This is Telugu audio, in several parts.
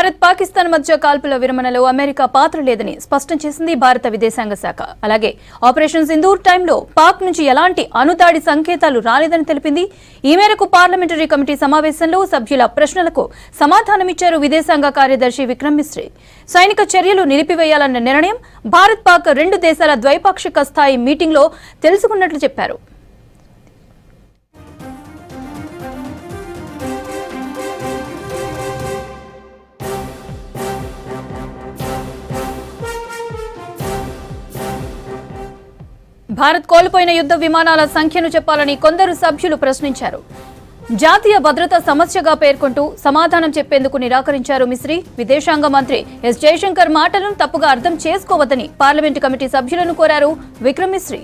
భారత్ పాకిస్తాన్ మధ్య కాల్పుల విరమణలో అమెరికా పాత్ర లేదని స్పష్టం చేసింది భారత విదేశాంగ శాఖ. అలాగే ఆపరేషన్ సింధూర్ టైంలో పాక్ నుంచి ఎలాంటి అణుదాడి సంకేతాలు రాలేదని తెలిపింది. ఈ మేరకు పార్లమెంటరీ కమిటీ సమావేశంలో సభ్యుల ప్రశ్నలకు సమాధానమిచ్చారు విదేశాంగ కార్యదర్శి విక్రమ్ మిశ్రీ. సైనిక చర్యలు నిలిపివేయాలన్న నిర్ణయం భారత్ పాక్ రెండు దేశాల ద్వైపాక్షిక స్థాయి మీటింగ్లో తెలుసుకున్నట్లు చెప్పారు. భారత్ కోల్పోయిన యుద్ధ విమానాల సంఖ్యను చెప్పాలని కొందరు సభ్యులు ప్రశ్నించారు. జాతీయ భద్రతా సమస్యగా పేర్కొంటూ సమాధానం చెప్పేందుకు నిరాకరించారు మిశ్రీ. విదేశాంగ మంత్రి ఎస్ జయశంకర్ మాటలను తప్పుగా అర్థం చేసుకోవద్దని పార్లమెంటు కమిటీ సభ్యులను కోరారు విక్రమ్ మిశ్రీ.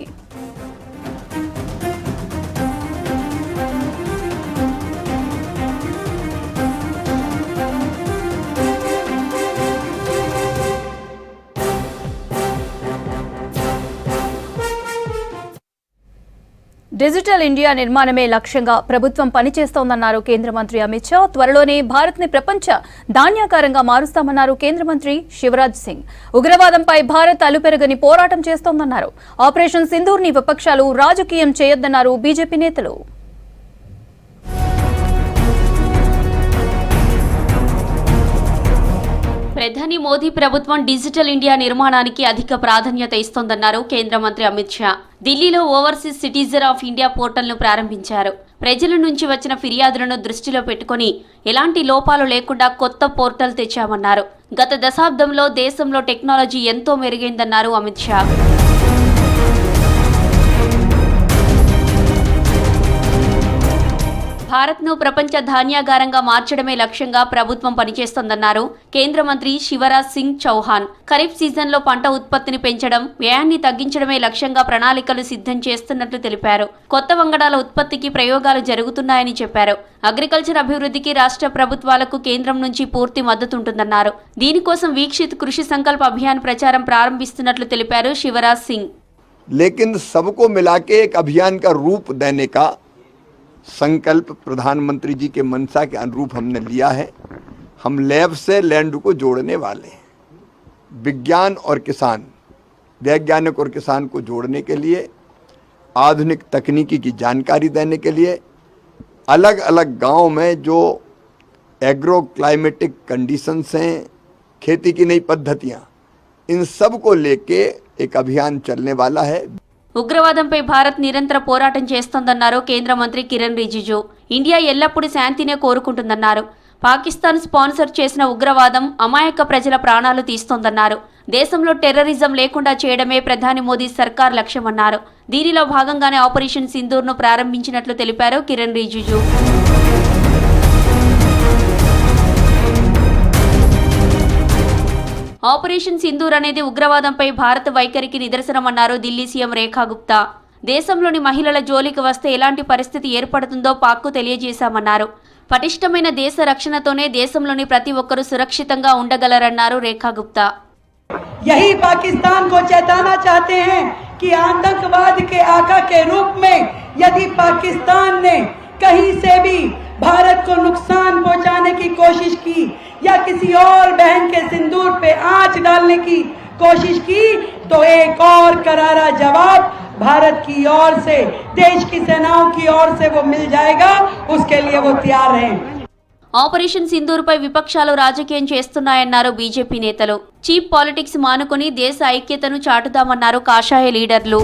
డిజిటల్ ఇండియా నిర్మాణమే లక్ష్యంగా ప్రభుత్వం పనిచేస్తోందన్నారు కేంద్ర మంత్రి అమిత్ షా. త్వరలోనే భారత్ ని ప్రపంచ ధాన్యాకారంగా మారుస్తామన్నారు కేంద్ర మంత్రి శివరాజ్ సింగ్. ఉగ్రవాదంపై భారత్ అలుపెరగని పోరాటం చేస్తోందన్నారు. ఆపరేషన్ సింధూర్ ని విపక్షాలు రాజకీయం చేయొద్దన్నారు బీజేపీ నేతలు. ప్రధాని మోదీ ప్రభుత్వం డిజిటల్ ఇండియా నిర్మాణానికి అధిక ప్రాధాన్యత ఇస్తోందన్నారు కేంద్ర మంత్రి అమిత్ షా. ఢిల్లీలో ఓవర్సీస్ సిటిజన్ ఆఫ్ ఇండియా పోర్టల్ను ప్రారంభించారు. ప్రజల నుంచి వచ్చిన ఫిర్యాదులను దృష్టిలో పెట్టుకుని ఎలాంటి లోపాలు లేకుండా కొత్త పోర్టల్ తెచ్చామన్నారు. గత దశాబ్దంలో దేశంలో టెక్నాలజీ ఎంతో మెరుగైందన్నారు అమిత్ షా. భారత్ను ప్రపంచ ధాన్యాగారంగా మార్చడమే లక్ష్యంగా ప్రభుత్వం పనిచేస్తోందన్నారు కేంద్ర మంత్రి శివరాజ్ సింగ్ చౌహాన్. ఖరీఫ్ సీజన్లో పంట ఉత్పత్తిని పెంచడం, వ్యయాన్ని తగ్గించడమే లక్ష్యంగా ప్రణాళికలు సిద్ధం చేస్తున్నట్లు తెలిపారు. కొత్త వంగడాల ఉత్పత్తికి ప్రయోగాలు జరుగుతున్నాయని చెప్పారు. అగ్రికల్చర్ అభివృద్ధికి రాష్ట్ర ప్రభుత్వాలకు కేంద్రం నుంచి పూర్తి మద్దతుంటుందన్నారు. దీనికోసం వీక్షిత్ కృషి సంకల్ప అభియాన్ ప్రచారం ప్రారంభిస్తున్నట్లు తెలిపారు శివరాజ్ సింగ్. लेकिन सबको मिला के एक अभियान का रूप देने का संकल्प प्रधानमंत्री जी के मंशा के अनुरूप हमने लिया है. हम लैब से लैंड को जोड़ने वाले हैं. विज्ञान और किसान, वैज्ञानिक और किसान को जोड़ने के लिए, आधुनिक तकनीकी की जानकारी देने के लिए, अलग अलग गांव में जो एग्रो क्लाइमेटिक कंडीशंस हैं, खेती की नई पद्धतियां, इन सब को लेके एक अभियान चलने वाला है. ఉగ్రవాదంపై భారత్ నిరంతర పోరాటం చేస్తోందన్నారు కేంద్ర మంత్రి కిరణ్ రిజిజు. ఇండియా ఎల్లప్పుడూ శాంతినే కోరుకుంటుందన్నారు. పాకిస్తాన్ స్పాన్సర్ చేసిన ఉగ్రవాదం అమాయక ప్రజల ప్రాణాలు తీస్తోందన్నారు. దేశంలో టెర్రరిజం లేకుండా చేయడమే ప్రధాని మోదీ సర్కార్ లక్ష్యమన్నారు. దీనిలో భాగంగానే ఆపరేషన్ సింధూర్ను ప్రారంభించినట్లు తెలిపారు కిరణ్ రిజిజు. ఆపరేషన్ సింధూర్ అనేది ఉగ్రవాదంపై భారత వైఖరికి నిదర్శనమన్నారు ఢిల్లీ సీఎం రేఖా గుప్తా. దేశంలోని మహిళల జోలికి వస్తే ఎలాంటి పరిస్థితి ఏర్పడుతుందో పాక్కు తెలియజేశామన్నారు. పటిష్టమైన దేశ రక్షణతోనే దేశంలోని ప్రతి ఒక్కరూ సురక్షితంగా ఉండగలరన్నారు రేఖా గుప్తా. यही पाकिस्तान को चेताना चाहते हैं कि आतंकवाद के आका के रूप में यदि पाकिस्तान ने कहीं से भी भारत को नुकसान पहुंचाने की कोशिश की या किसी और बहन के सिंदूर पे आंच डालने की कोशिश की तो एक और करारा जवाब भारत की ओर से, देश की सेनाओं की ओर से वो मिल जाएगा. उसके लिए वो तैयार हैं. ఆపరేషన్ సింధూర్పై విపక్షాలు రాజకీయం చేస్తున్నాయన్నారు బీజేపీ నేతలు. చీప్ పాలిటిక్స్ మానుకొని దేశ ఐక్యతను చాటుదామన్నారు కాషాయ లీడర్లు.